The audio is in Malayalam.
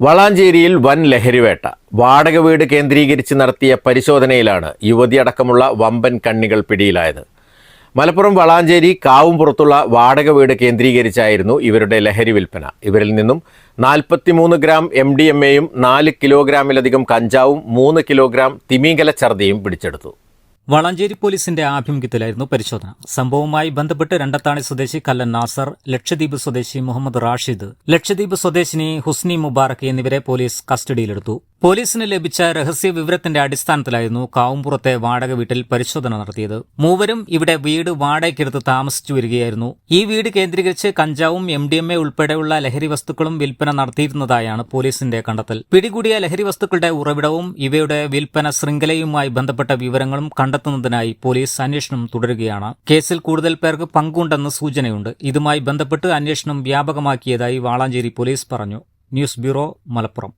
വളാഞ്ചേരിയിൽ വൻ ലഹരിവേട്ട. വാടക വീട് കേന്ദ്രീകരിച്ച് നടത്തിയ പരിശോധനയിലാണ് യുവതിയടക്കമുള്ള വമ്പൻ കണ്ണികൾ പിടിയിലായത്. മലപ്പുറം വളാഞ്ചേരി കാവുംപുറത്തുള്ള വാടക വീട് കേന്ദ്രീകരിച്ചായിരുന്നു ഇവരുടെ ലഹരി വിൽപ്പന. ഇവരിൽ നിന്നും 43 ഗ്രാം MDMA-യും 4 കിലോഗ്രാമിലധികം കഞ്ചാവും 3 കിലോഗ്രാം തിമിംഗല ഛർദിയും പിടിച്ചെടുത്തു. വളാഞ്ചേരി പോലീസിന്റെ ആഭിമുഖ്യത്തിലായിരുന്നു പരിശോധന. സംഭവവുമായി ബന്ധപ്പെട്ട് രണ്ടത്താണി സ്വദേശി കല്ലൻ നാസർ, ലക്ഷദ്വീപ് സ്വദേശി മുഹമ്മദ് റാഷിദ്, ലക്ഷദ്വീപ് സ്വദേശിനി ഹുസ്നി മുബാറക് എന്നിവരെ പോലീസ് കസ്റ്റഡിയിലെടുത്തു. പോലീസിന് ലഭിച്ച രഹസ്യ വിവരത്തിന്റെ അടിസ്ഥാനത്തിലായിരുന്നു കാവുംപുറത്തെ വാടക വീട്ടിൽ പരിശോധന നടത്തിയത്. മൂവരും ഇവിടെ വീട് വാടകയ്ക്കെടുത്ത് താമസിച്ചു വരികയായിരുന്നു. ഈ വീട് കേന്ദ്രീകരിച്ച് കഞ്ചാവും MDMA ഉൾപ്പെടെയുള്ള ലഹരി വസ്തുക്കളും വിൽപ്പന നടത്തിയിരുന്നതായാണ് പോലീസിന്റെ കണ്ടെത്തൽ. പിടികൂടിയ ലഹരി വസ്തുക്കളുടെ ഉറവിടവും ഇവയുടെ വിൽപ്പന ശൃംഖലയുമായി ബന്ധപ്പെട്ട വിവരങ്ങളും കണ്ടെത്തുന്നതിനായി പോലീസ് അന്വേഷണം തുടരുകയാണ്. കേസിൽ കൂടുതൽ പേർക്ക് പങ്കുണ്ടെന്ന് സൂചനയുണ്ട്. ഇതുമായി ബന്ധപ്പെട്ട് അന്വേഷണം വ്യാപകമാക്കിയതായി വളാഞ്ചേരി പോലീസ് പറഞ്ഞു. News bureau, Malappuram.